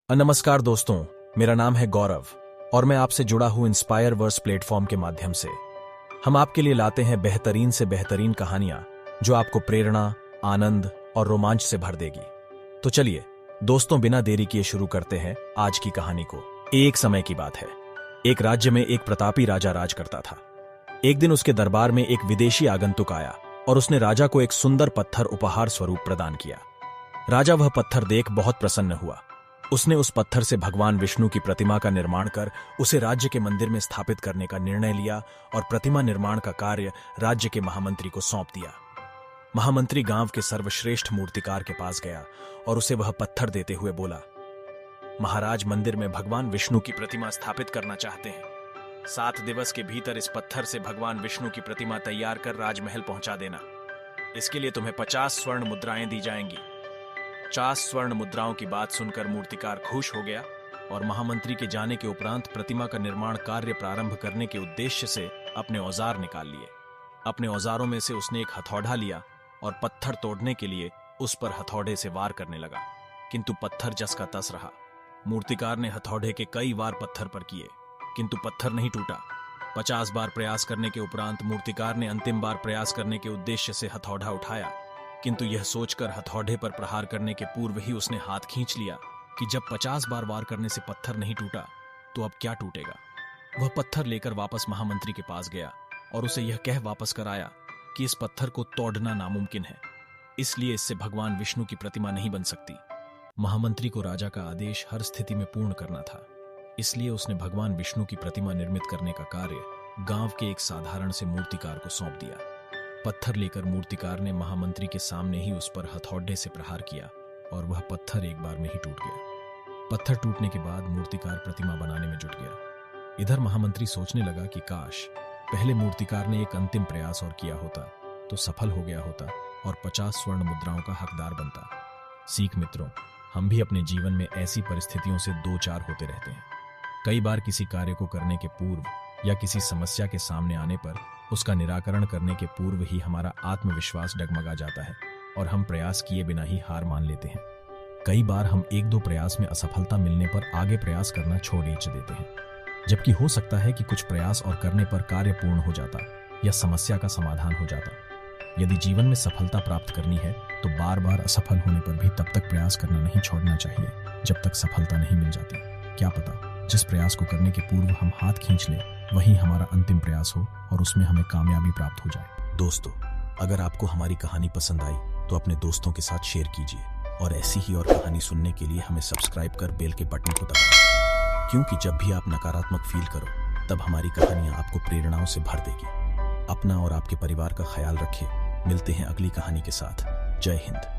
नमस्कार दोस्तों, मेरा नाम है गौरव और मैं आपसे जुड़ा हूं इंस्पायर वर्स प्लेटफॉर्म के माध्यम से। हम आपके लिए लाते हैं बेहतरीन से बेहतरीन कहानियां जो आपको प्रेरणा, आनंद और रोमांच से भर देगी। तो चलिए दोस्तों, बिना देरी किए शुरू करते हैं आज की कहानी को। एक समय की बात है, एक राज्य में एक प्रतापी राजा राज करता था। एक दिन उसके दरबार में एक विदेशी आगंतुक आया और उसने राजा को एक सुंदर पत्थर उपहार स्वरूप प्रदान किया। राजा वह पत्थर देख बहुत प्रसन्न हुआ। उसने उस पत्थर से भगवान विष्णु की प्रतिमा का निर्माण कर उसे राज्य के मंदिर में स्थापित करने का निर्णय लिया और प्रतिमा निर्माण का कार्य राज्य के महामंत्री को सौंप दिया। महामंत्री गांव के सर्वश्रेष्ठ मूर्तिकार के पास गया और उसे वह पत्थर देते हुए बोला, महाराज, मंदिर में भगवान विष्णु की प्रतिमा स्थापित करना चाहते हैं। 7 दिवस के भीतर इस पत्थर से भगवान विष्णु की प्रतिमा तैयार कर राजमहल पहुंचा देना। इसके लिए तुम्हें 50 स्वर्ण मुद्राएं दी जाएंगी। 50 स्वर्ण मुद्राओं की बात सुनकर मूर्तिकार खुश हो गया और महामंत्री के जाने के उपरांत प्रतिमा का निर्माण कार्य प्रारंभ करने के उद्देश्य से अपने औजार निकाल लिए। अपने औजारों में से उसने एक हथौड़ा लिया और पत्थर तोड़ने के लिए उस पर हथौड़े से वार करने लगा, किंतु पत्थर जस का तस रहा। मूर्तिकार ने हथौड़े के कई वार पत्थर पर किए, किंतु पत्थर नहीं टूटा। 50 बार प्रयास करने के उपरांत मूर्तिकार ने अंतिम बार प्रयास करने के उद्देश्य से हथौड़ा उठाया, किंतु यह सोचकर हथौड़े पर प्रहार करने के पूर्व ही उसने हाथ खींच लिया कि जब 50 बार वार करने से पत्थर नहीं टूटा तो अब क्या टूटेगा। वह पत्थर लेकर वापस महामंत्री के पास गया और उसे यह कह वापस कर आया कि इस पत्थर को तोड़ना नामुमकिन है, इसलिए इससे भगवान विष्णु की प्रतिमा नहीं बन सकती। महामंत्री को राजा का आदेश हर स्थिति में पूर्ण करना था, इसलिए उसने भगवान विष्णु की प्रतिमा निर्मित करने का कार्य गांव के एक साधारण से मूर्तिकार को सौंप दिया। पत्थर लेकर मूर्तिकार ने महामंत्री के सामने ही उस पर हथौड़े से प्रहार किया और वह पत्थर एक बार में ही टूट गया। पत्थर टूटने के बाद मूर्तिकार प्रतिमा बनाने में जुट गया। इधर महामंत्री सोचने लगा कि काश पहले मूर्तिकार ने एक अंतिम प्रयास और किया होता तो सफल हो गया होता और 50 स्वर्ण मुद्राओं का हकदार बनता। सीख मित्रों, हम भी अपने जीवन में ऐसी परिस्थितियों से दो चार होते रहते हैं। कई बार किसी कार्य को करने के पूर्व या किसी समस्या के सामने आने पर उसका निराकरण करने के पूर्व ही हमारा आत्मविश्वास डगमगा जाता है और हम प्रयास किए बिना ही हार मान लेते हैं। कई बार हम 1-2 प्रयास में असफलता मिलने पर आगे प्रयास करना छोड़ देते हैं, जबकि हो सकता है कि कुछ प्रयास और करने पर कार्य पूर्ण हो जाता या समस्या का समाधान हो जाता। यदि जीवन में सफलता प्राप्त करनी है तो बार बार असफल होने पर भी तब तक प्रयास करना नहीं छोड़ना चाहिए जब तक सफलता नहीं मिल जाती। क्या पता जिस प्रयास को करने के पूर्व हम हाथ खींच लें वही हमारा अंतिम प्रयास हो और उसमें हमें कामयाबी प्राप्त हो जाए। दोस्तों, अगर आपको हमारी कहानी पसंद आई तो अपने दोस्तों के साथ शेयर कीजिए और ऐसी ही और कहानी सुनने के लिए हमें सब्सक्राइब कर बेल के बटन को दबाएं, क्योंकि जब भी आप नकारात्मक फील करो तब हमारी कहानियां आपको प्रेरणाओं से भर देगी। अपना और आपके परिवार का ख्याल रखिए। मिलते हैं अगली कहानी के साथ। जय हिंद।